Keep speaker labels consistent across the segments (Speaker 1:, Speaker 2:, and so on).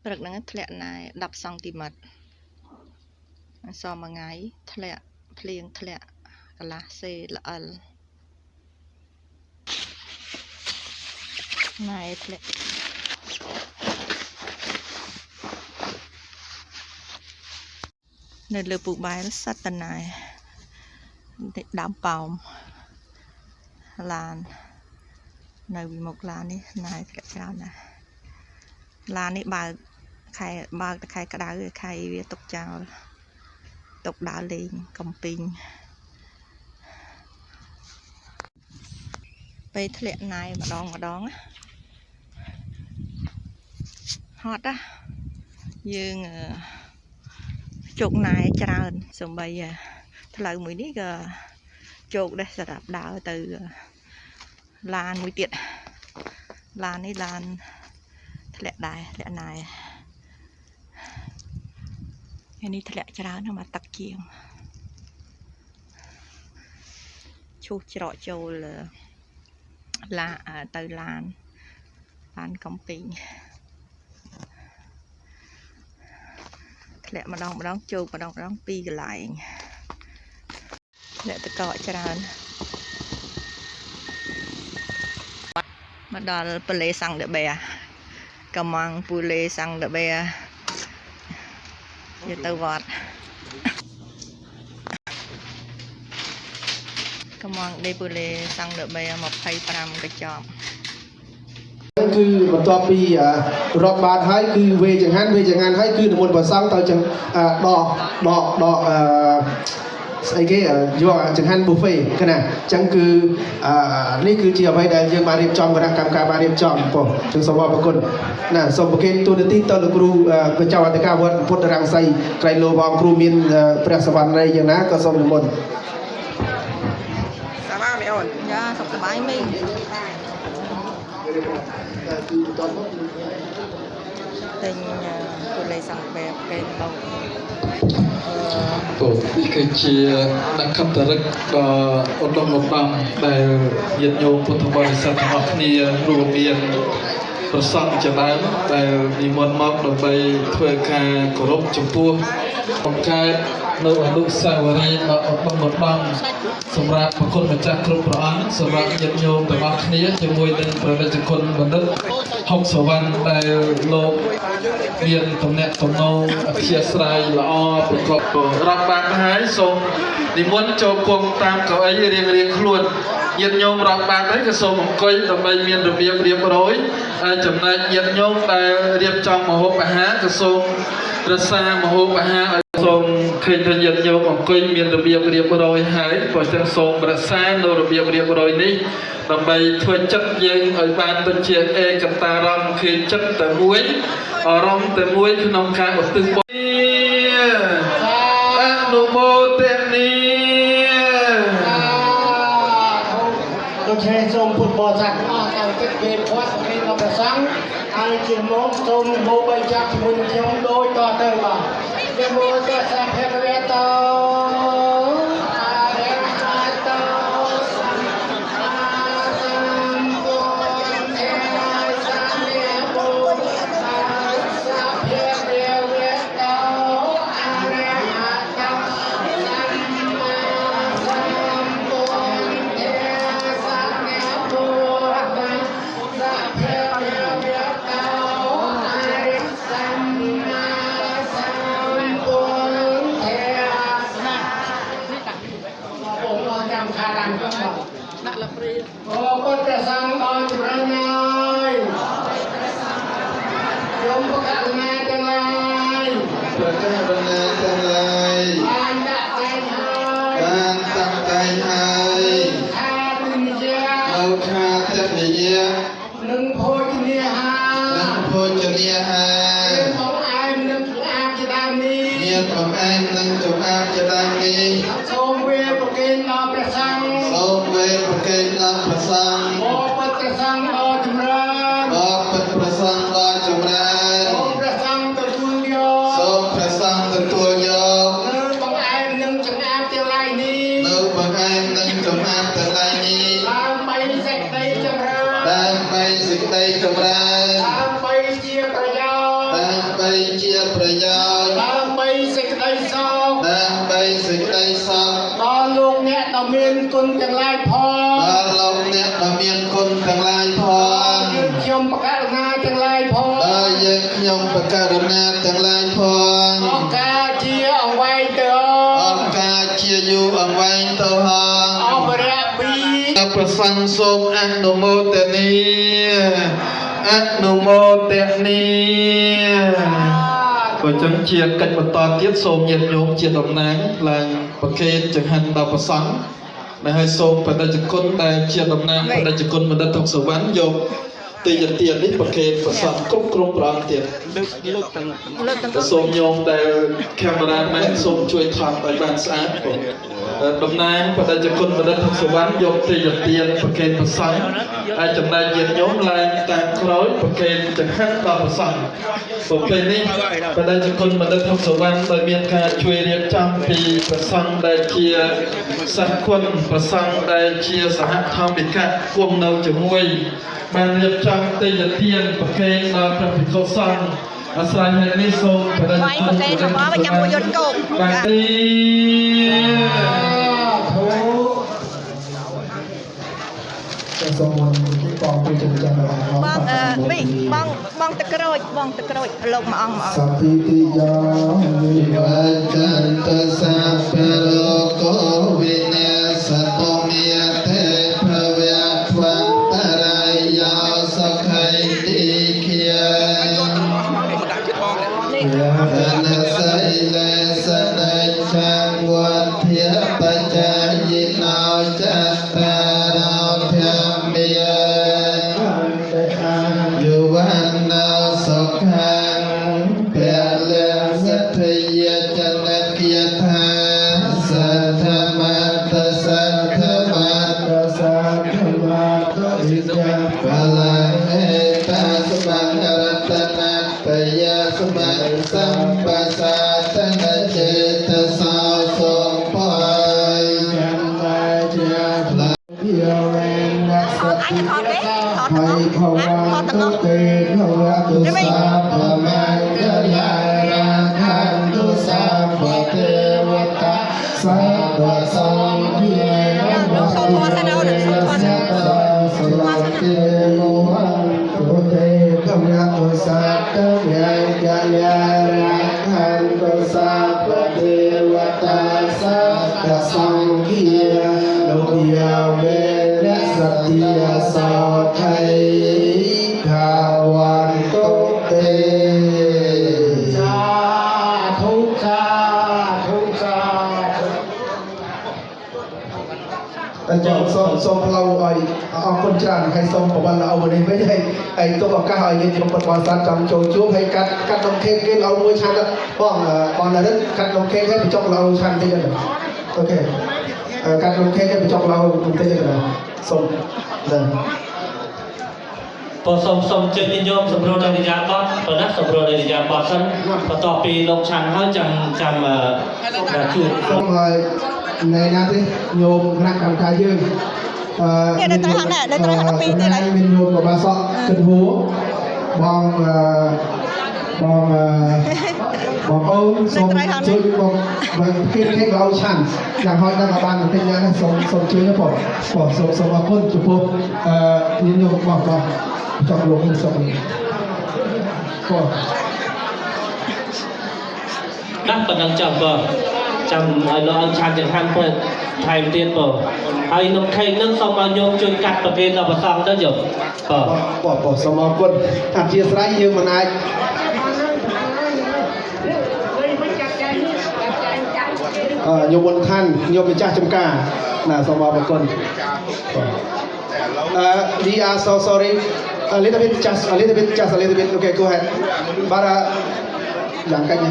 Speaker 1: ព្រឹកហ្នឹងធ្លាក់ណែ10 សង់ទីម៉ែត្រសមួយថ្ងៃធ្លាក់ភ្លៀងធ្លាក់កន្លះសេល្អិលណែធ្លាក់នៅលើពូបែលសត្វតណែដើមប៉ោមឡាននៅវិមុខឡាននេះណែធ្លាក់ច្រើនណាស់ឡាននេះបើកតែខែក្តៅខែវាទុកចោលទុកដើរលេងកំពីងពេលធ្លាក់ណែម្ដងហត់ណាយើងជោគណែច្រើនសំបីផ្លូវមួយនេះក៏ជោគដែរសម្រាប់ដើរទៅឡានមួយទៀតឡាននេះឡានធ្លាក់ដែរធ្លាក់ណែនេះធ្លាក់ច្រើនណាស់មកទឹកជាងឈូសច្រកចូលទៅឡានកំពីងធ្លាក់ម្ដងជោគម្ដងពីរកន្លែងធ្លាក់តកកច្រើនមកដល់ពូលេសាំងដបែកំងពូលេសាំងដបែយកទៅវត្តកំងដេពូលេសាំងដបែ25កញ្ចប់
Speaker 2: គឺបន្ទាប់ពីរាប់បាតហើយគឺវេចង្ហាន់ហើយគឺនិមន្តព្រះសង្ឃទៅដកស្អីគេយកចង្ហាន់ប៊ូហ្វេគណៈអញ្ចឹងគឺនេះគឺជាអ្វីដែលយើងបានរៀបចំគណៈកម្មការបានរៀបចំប៉ុចឹងសូមអរគុណណាសូមប្រគេនទូនាទីទៅលោកគ្រូកញ្ចៅអធិការវត្តពុទ្ធរាំងសីក្រៃលោបងគ្រូមានព្រះសវណ្ណរីយ៉ាងណាក៏សូមនិមន្ត
Speaker 1: សប្បាយមែនអូនយ៉ាសុខសប្បាយមែនទិញពូលេសាំងបែបគេបោក
Speaker 3: នេះគឺជាអ្នកខត្តរិកដ៏ឧត្តមឧត្តមដែលញាតិញោមពុទ្ធបរិស័ទទាំងអស់គ្នារួមមានប្រសង់ជាដើមដែលនិមន្តមកដើម្បីធ្វើការគោរពចំពោះបង្កើតនៅអនុស្សាវរីយ៍ដ៏ឧត្តមឧត្តមសម្រាប់ព្រះគុណម្ចាស់គ្រប់ព្រះអង្គសម្រាប់ញាតិញោមទាំងអស់គ្នាជាមួយនឹងព្រះរាជគុណបណ្ឌិតហុកសវណ្ណដែលលោកមានតំណែងតំណងអធិស្ឋានល្អប្រកបរាប់បានហើយសូមនិមន្តចូលគង់តាមកៅអីរៀងខ្លួនញាតិញោមរាប់បានហើយក៏សូមអង្គុយដើម្បីមានរបៀបរៀបរយហើយចំណែកញាតិញោមដែលរៀបចំម្ហូបអាហារក៏សូមរក្សម្ហូបអាហារឲ្យសូមឃើញថាញាតិញោមអង្គុយមានរបៀបរៀបរយហើយព្រោះចឹងសូមរក្សានៅរបៀបរៀបរយនេះដើម្បីធ្វើចិត្តយើងឲ្យបានទៅជាឯកតារម្មណ៍ឃើញចិត្តតែមួយអារម្មណ៍តែមួយក្នុងការឧទ្ទិសបុណ្យអនុមោទនី
Speaker 2: ដូច្នេះសូមពុទ្ធបរិស័ទអស់តាមចិត្តពេលវត្តពេលដល់ព្រះសង្ឃហើយជាមកសូមហូបបីចាប់ជាមួយនឹងខ្ញុំដូចតទៅបាទជាមកទៅសាភវៈតោ
Speaker 1: ដាក់លព្រី
Speaker 2: អរគុណព្រះសង្ឃដ៏ចម្រើនហើយខ្ញុំប្រកាសណាទាំងឡាយបានដាក់តែងហើយខាទនិយានឹងភោជនាហាបងអែមនឹងឆ្អាបជាដើមនេះសូមវេប្រគេនដល់ព្រះសង្ឃបបិទ្ធព្រះសង្ឃដ៏ចម្រើនសូមព្រះសង្ឃទទួលយកនៅបងអែមនឹងចម្អាបទាំងឡាយនេះដើម្បីសេចក្តីចម្រើនដើម្បីជាប្រយោជន៍
Speaker 3: បីជាប្រយោជន៍
Speaker 2: ដើម្បីសេចក្តីសុខ
Speaker 3: ដើម្បីសេចក្តីសុខ
Speaker 2: ដល់លោកអ្នកដ៏មានគុណទាំងឡាយផង
Speaker 3: ដល់លោកអ្នកដ៏មានគុណទាំងឡាយផង
Speaker 2: យើងខ្ញុំបកករណាទាំងឡាយផង
Speaker 3: ដល់យើងខ្ញុំបករណាទាំងឡាយផង
Speaker 2: អរការជាអង្វែងទៅ
Speaker 3: អរការជាយូរអង្វែងទៅហង
Speaker 2: អបរៈពី
Speaker 3: ព្រះសង្ឃសូមអនុមោទនាអនុមោទនាបើចឹងជាកិច្ចបន្តទៀតសូមញាតិញោមជាតំណាងឡើងប្រគេនចង្ហាន់ដល់ព្រះសង្ឃដែលឲ្យសូមបដិជគុណដែលជាតំណាងបដិជគុណបណ្ឌិតទុកសវណ្ណយកទីយទាននេះប្រគេនព្រះសង្ឃគ្រប់គ្រងព្រះអង្គទៀតលើកទាំងសូមញោមដែលកាមេរ៉ាមែនសូមជួយថតឲ្យបានស្អាតតំណាងបដិជគុណបណ្ឌិតទុកសវណ្ណយកទីយទានប្រគេនព្រះសង្ឃហើយចំណែកញាតិញោមឡើងតាមក្រោយប្រគេនចង្ហាន់ដល់ព្រះសង្ឃពេលនេះបដិជគុណបណ្ឌិតទុកសវណ្ណដោយមានការជួយរៀបចំពីព្រះសង្ឃដែលជាសាសគុណព្រះសង្ឃដែលជាសហធម្មនិកៈគង់នៅជាមួយបានរៀបចំទីយទានប្រគេនដល់ព្រះភិក្ខុសង្ឃអាស្រ័យហេតុនេះសូមបដិជគុណបណ្ឌិតទុកសវណ្ណបានទី
Speaker 2: សូមបងពីជំនឿរបស់
Speaker 1: បងតក្រូចលោកមួយអង្គ
Speaker 2: សព្ទិយោវិវចន្តសាពលកោវិនេសតមេតេភវៈវន្តរាយោសុខៃតិគា នសៃលេសនិច្ឆងវធិបច្ចយិណោចត្តារោភមេយុវណោសុខੰពលៈសទ្ធិយចនកិយថាសទ្ធមតសទ្ធមតសទ្ធមតឥច្ចបលៈហេតាសមរតនបយាសមសម្បសាតនចេតសោសុបយចន្ទជាផ្លាយោវេនសតិហើយភវតុកេភវតុសាភមង្គលារាខានទុសាភទេវតាសាភសង្ឃិរមតិសតសរតិមហន្តុទេភវតុសាតយយាយារាខានទុសាភទេវតាសាភសង្ឃិលោកយាវេសតិសោថៃខាវន្តុទេសាធុសាធុសាអញ្ចឹងសូមផ្លូវឲ្យអរគុណច្រើនហើយសូមប្រវត្តិល្អនេះវិញហើយទុកឱកាសឲ្យយើងពុទ្ធបរិស័ទចង់ចូលជួបហើយកាត់នំខេកគេឲ្យមួយឆានបងនរិទ្ធកាត់នំខេកឲ្យបញ្ចុកល្អឆានតិចទៅអូខេកាត់នំខេកឲ្យបញ្ចុកល្អបន្តិចទៅសូមដល់
Speaker 4: Tôi xong trên nhân nhôm sầm rô đây ra bót tôi đắt sầm rô đây ra bót sân và tỏ pi lông chăn hơi chằm là chuột
Speaker 2: សូមឲ្យណែណាទេញោមគណៈកម្មការយើងមានញោមបបាសក់គិតហួរបងអូនសូមជួយបងគេឲ្យឆាន់យ៉ាងហោចដល់បានបន្តិចណាសូមជួយណាបងសូមអរគុណចំពោះញោមបងចង់លោកសូមបង
Speaker 4: đắt còn đang chầm nó ăn chăn chẳng hạn thôi thay tiền bờ hay nó khay nước xong bao nhiêu chơi cắt và bên là xong đó rồi
Speaker 2: bỏ xong mọi quân thằng chia sẻ như mà này nhiều quân than nhiều bị cha trong cả là xong mọi quân we are so sorry a little bit just a little bit okay go ahead bara yang kanya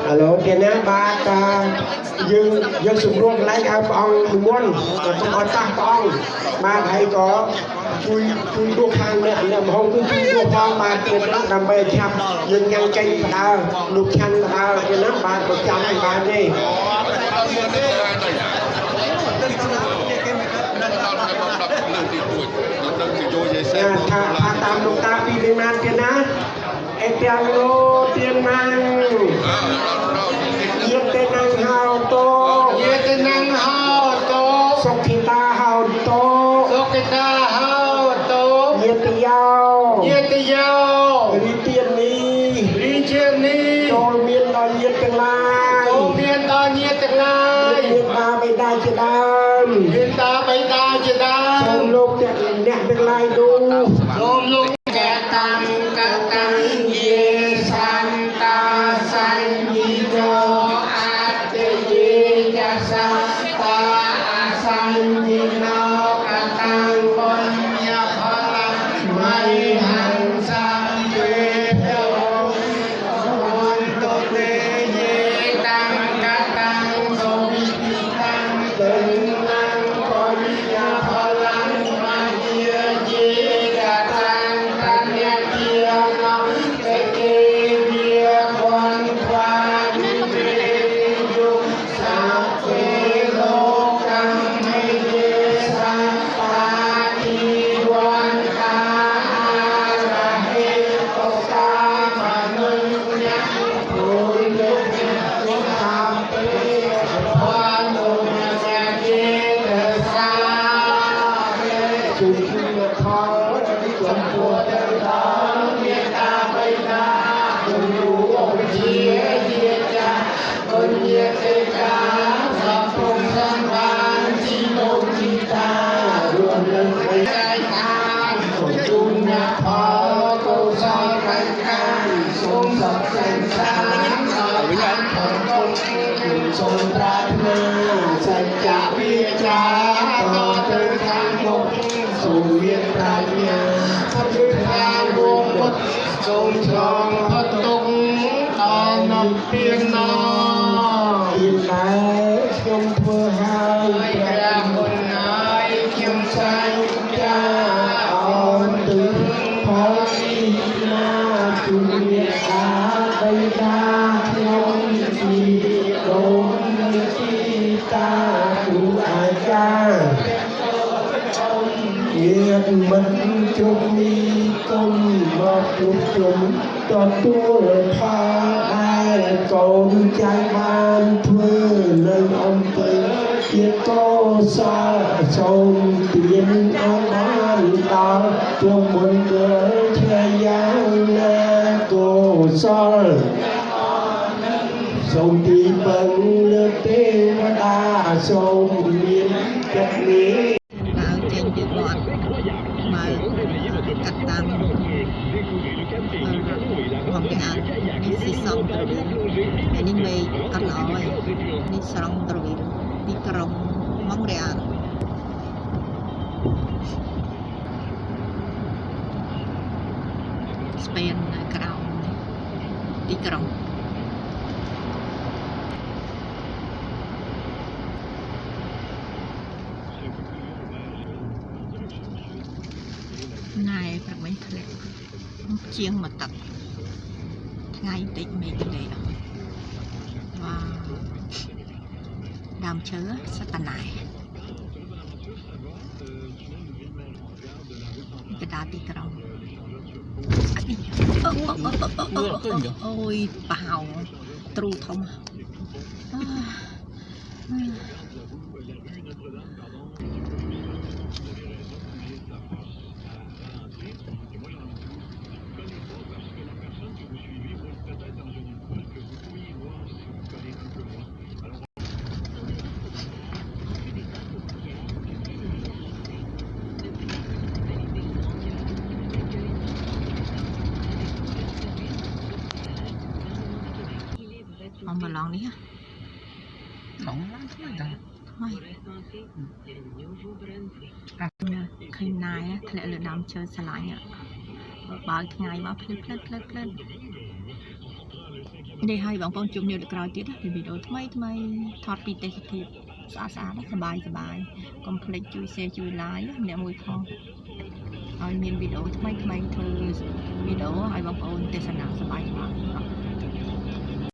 Speaker 5: Hello, tiền á ba ta dương sùng ruộng lấy ao phong muôn còn trong ở ta phong ba thầy có chui đuốc hàng nè nằm không cứ chui đuốc phong ba tiền đó nằm bề chăm dương nhang tranh ta lục chăn ta tiền á ba một trăm ba đi ថាតាមលោកតាពីលេណាទៀតណាអេទាំងលោទៀតណាំងយេទេណាំងហៅតោយេទេណាំងហៅតោសុខិតាហៅតោសុខិតាហៅតោយេតិយោរីទៀននេះចូលមានដល់ញាតិទាំងឡាយមានតាបិតាជាដើមសូមលោកអ្នកទាំងឡាយទូសូមលោកកតាំងយេសន្តាសញ្ញីโนអតយេយាសាតាអសញ្ញីโนកតាំងបញ្ញផលមហង្សវេទវន្តទេយេតាំងកតាំងសូមិតាំងទឹងណាំបញ្ញផលមយាយេកតាំងតញ្ញជាណោទេគេវាវន្តវានិវេយុសាភេលោកកម្មយេសាបាតិវន្តារហេតសាមនុញ្ញពុលោកថាពេវន្តញ្ញយេតសាជុំផលចំពោះទៅដល់មេត្តាបិតាគុណគ្រូឧបជាយាចាបុញ្ញទេកាសពងសម្បានជីមុខជីតារួមនឹងឯកាសូមជូនញាផលកុសលកម្មការសូមសព្វសេនសាដល់ផលគុណសូមប្រាថ្នាសច្ចៈវិជ្ជាតទៅខាងមុខសូមមានប្រាជ្ញាអភិខាងវងពុទ្ធសូមឆ្លងផុតទុក្ខដល់នាំពៀនណពីដែរខ្ញុំធ្វើហើយព្រះគុណហើយខ្ញុំសង្ឃាអរទិផលទីណាទុមេអាបិតាខ្ញុំទីដូនទីតាគ្រូអាចារ្យញាតិមិត្តជុំនេះគុំមកជួបជុំទទួលផលដែលកូនចៅបានធ្វើនៅអំពើជាកុសលសូមទានឲ្យបានដល់ជួបមុនកើឆ្ងាយយ៉ាងណាកុសលសូមទីពឹងលើទេវតាសូមមានចិត្តនេះ
Speaker 1: Bao trên từ bọn mà cắt tam hoặc cái ăn đi xì xong rồi đi mì cắt lòi đi xong rồi đi còng mong để ăn Spain còng đi còng này phải mấy thằng chiêng mà tập ngay tịnh mấy cái này đó và đàm chứa sát tàn này cái đá tí còng ôi bào tru thông ông bà lon đi ha lon lắm thôi khi này á lẽ là đam chơi xà lạnh á bao ngày mà plết đây hai bạn con chụp nhiều được rồi tiết thì video thay thọt bị tê thiệt xả đấy sờ bài complete chui xe chui lái nè mùi không rồi miền video thay thơ video hai bạn con tê sờ nào sờ bài